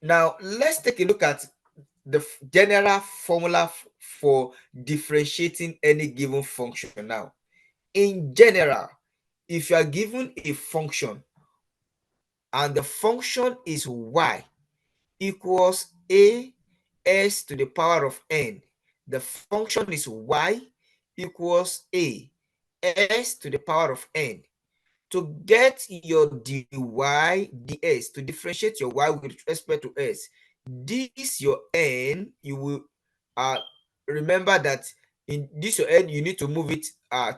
Now, let's take a look at the general formula for differentiating any given function. Now, in general, if you are given a function and the function is y equals a s to the power of n, the function is y equals a s to the power of n. To get your dy ds, to differentiate your y with respect to s, this your n, you will remember that in this your n, you need to move it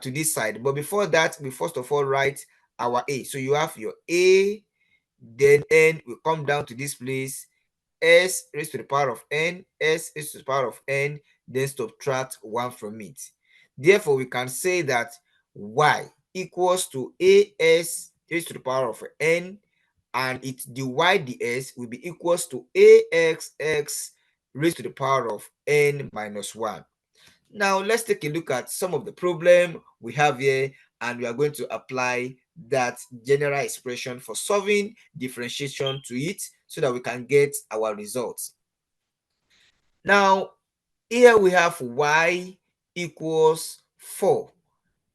to this side. But before that, we first of all write our a. So you have your a, then n will come down to this place, s raised to the power of n, s raised to the power of n, then subtract 1 from it. Therefore, we can say that y equals to as raised to the power of n, and its dy ds will be equals to axx raised to the power of n minus 1. Now, let's take a look at some of the problem we have here, and we are going to apply that general expression for solving differentiation to it so that we can get our results. Now, here we have y equals 4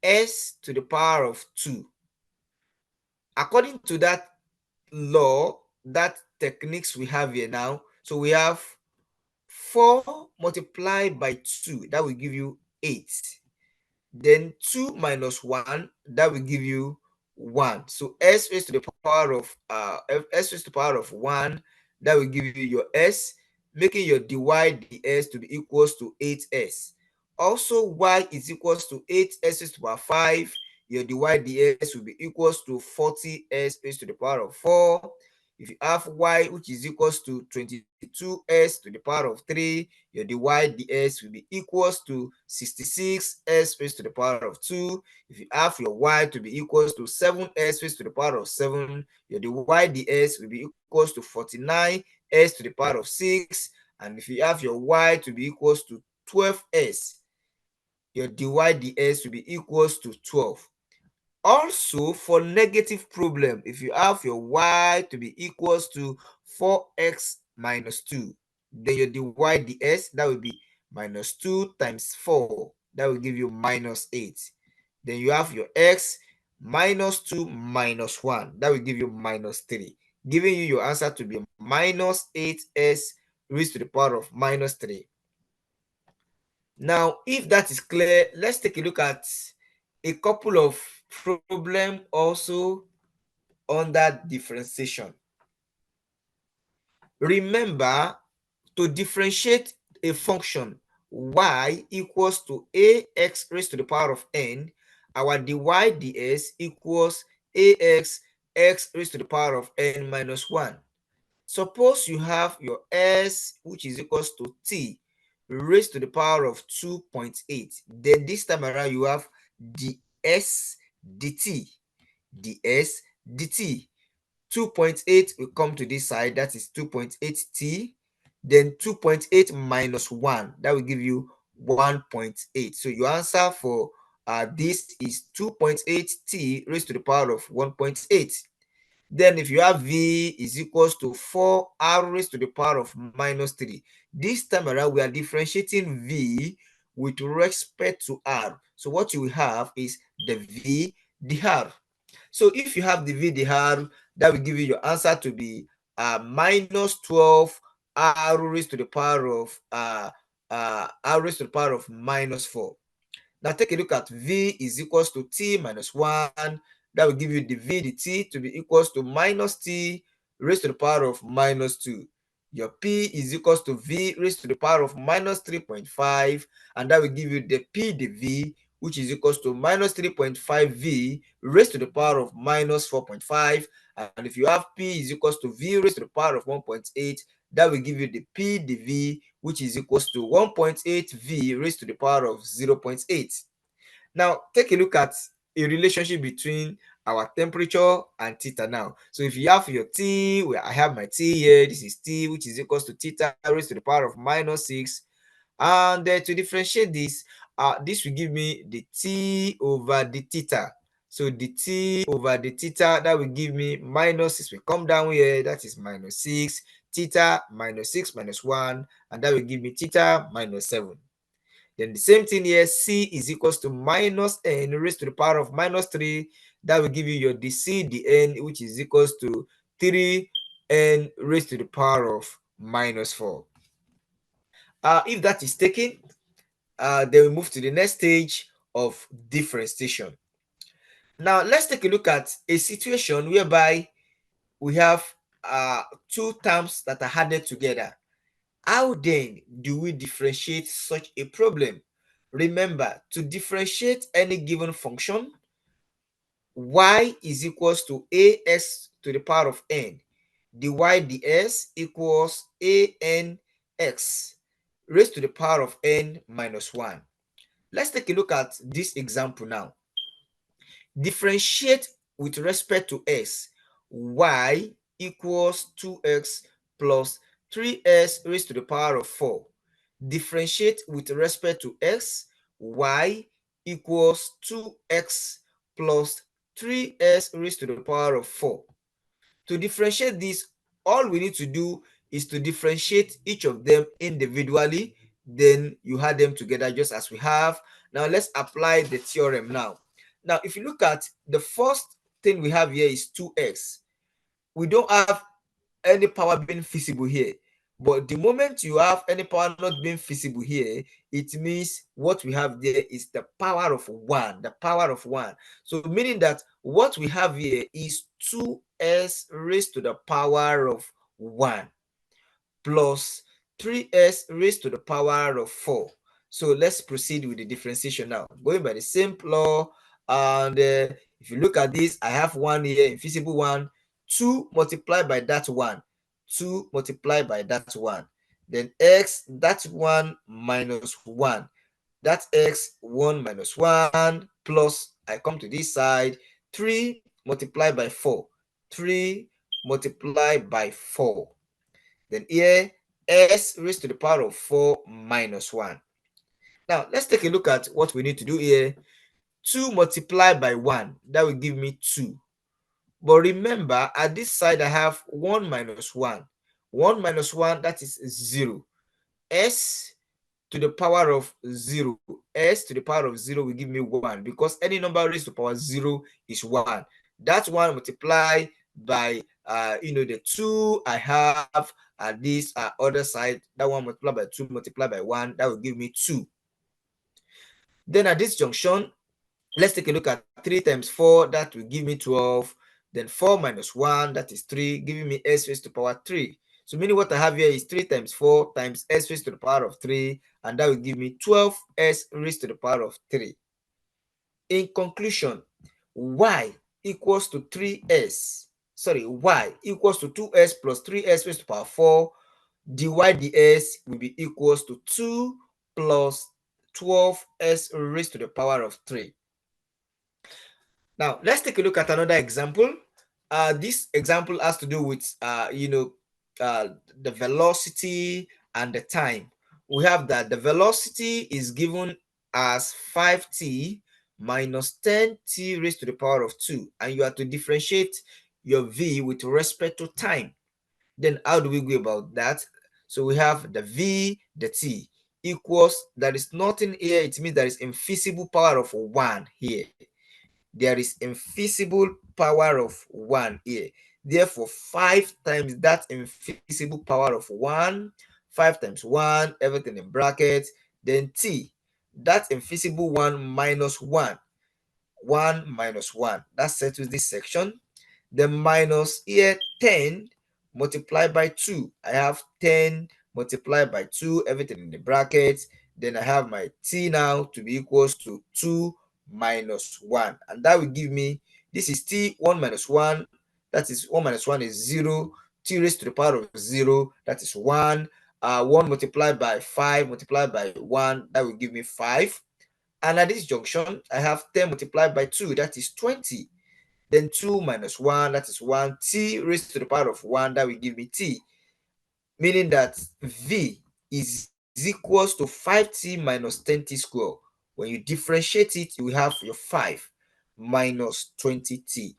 s to the power of 2. According to that law, that techniques we have here now, so we have 4 multiplied by 2, that will give you 8. Then 2 minus 1, that will give you 1. So s raised to the power of s raised to the power of 1, that will give you your s, making your dy ds to be equals to 8s. Also, y is equals to 8s raised to the power 5. Your dy ds will be equals to 40s raised to the power of 4. If you have y which is equals to 22s to the power of 3, your dy ds will be equals to 66s raised to the power of 2. If you have your y to be equals to 7s raised to the power of 7, your dy ds will be equals to 49s to the power of 6. And if you have your y to be equals to 12s, your dy ds will be equals to 12. Also, for negative problem, if you have your y to be equals to 4x minus 2, then your dy ds, that will be minus 2 times 4, that will give you minus 8. Then you have your x minus 2 minus 1, that will give you minus 3, giving you your answer to be minus 8s raised to the power of minus 3. Now, if that is clear, let's take a look at a couple of problem also under differentiation. Remember, to differentiate a function y equals to ax raised to the power of n, our dy ds equals ax x raised to the power of n minus 1. Suppose you have your s which is equals to t raised to the power of 2.8. Then this time around you have ds dt. ds dt. 2.8 will come to this side, that is 2.8t. Then 2.8 minus 1, that will give you 1.8. So your answer for this is 2.8t raised to the power of 1.8. Then if you have v is equals to 4r raised to the power of minus 3. This time around, we are differentiating v with respect to r. So what you will have is the v, the r. So if you have the v, the r, that will give you your answer to be minus 12 r raised to the power of r raised to the power of minus 4. Now take a look at v is equals to t minus 1. That will give you the v dt to be equals to minus t raised to the power of minus 2. Your p is equals to v raised to the power of minus 3.5, and that will give you the p dv, which is equals to minus 3.5 v raised to the power of minus 4.5. And if you have p is equals to v raised to the power of 1.8, that will give you the p dv, which is equals to 1.8 v raised to the power of 0.8. Now, take a look at a relationship between our temperature and theta now. So if you have your T, where I have my T here, this is T, which is equals to theta raised to the power of minus 6. And to differentiate this, this will give me the T over the theta. So the t over the theta, that will give me minus 6. We come down here, that is minus 6. Theta minus 6 minus 1, and that will give me theta minus 7. Then the same thing here, c is equals to minus n raised to the power of minus 3. That will give you your dc dn, which is equals to 3n raised to the power of minus 4. If that is taken, then we move to the next stage of differentiation. Now let's take a look at a situation whereby we have two terms that are added together. How then do we differentiate such a problem? Remember, to differentiate any given function, y is equals to ax to the power of n. dy ds equals anx raised to the power of n minus 1. Let's take a look at this example now. Differentiate with respect to s. Y equals 2x plus 3s raised to the power of 4. Differentiate with respect to x. Y equals 2x plus 3s raised to the power of 4. To differentiate this, all we need to do is to differentiate each of them individually. Then you add them together just as we have. Now let's apply the theorem now. Now, if you look at the first thing we have here is 2x. We don't have any power being feasible here. But the moment you have any power not being feasible here, it means what we have there is the power of 1. The power of 1. So meaning that what we have here is 2s raised to the power of 1 plus 3s raised to the power of 4. So let's proceed with the differentiation now. Going by the same law, and if you look at this, I have 1 here, invisible 1. 2 multiplied by that 1. 2 multiplied by that 1. Then x, that 1 minus 1. That's x, 1 minus 1 plus, I come to this side, 3 multiplied by 4. 3 multiplied by 4. Then here, s raised to the power of 4 minus 1. Now, let's take a look at what we need to do here. 2 multiplied by 1, that will give me 2. But remember, at this side, I have 1 minus 1. 1 minus 1, that is 0. S to the power of 0. S to the power of 0 will give me 1, because any number raised to power 0 is 1. That 1 multiplied by the 2 I have at this other side. That 1 multiplied by 2 multiplied by 1, that will give me 2. Then at this junction, let's take a look at 3 times 4. That will give me 12. Then 4 minus 1, that is 3, giving me s raised to power 3. So meaning what I have here is 3 times 4 times s raised to the power of 3, and that will give me 12s raised to the power of 3. In conclusion, y equals to 3s. Sorry, y equals to 2s plus 3s raised to power 4. dy ds will be equals to 2 plus 12s raised to the power of 3. Now, let's take a look at another example. This example has to do with, the velocity and the time. We have that the velocity is given as 5t minus 10t raised to the power of 2. And you have to differentiate your v with respect to time. Then how do we go about that? So we have the v, the t, equals, there is nothing here. It means there is invisible power of 1 here. There is invisible power of 1 here. Therefore, 5 times that invisible power of 1, 5 times 1, everything in brackets, then t, that invisible 1 minus 1, 1 minus 1. That settles this section. The minus here, 10 multiplied by 2. I have 10 multiplied by 2, everything in the brackets. Then I have my t now to be equals to 2 minus 1. And that will give me, this is t, 1 minus 1. That is 1 minus 1 is 0. T raised to the power of 0, that is 1. 1 multiplied by 5 multiplied by 1, that will give me 5. And at this junction, I have 10 multiplied by 2, that is 20. Then 2 minus 1, that is 1. T raised to the power of 1, that will give me t. Meaning that v is equals to 5t minus 10t squared. When you differentiate it, you will have your 5. minus 20t.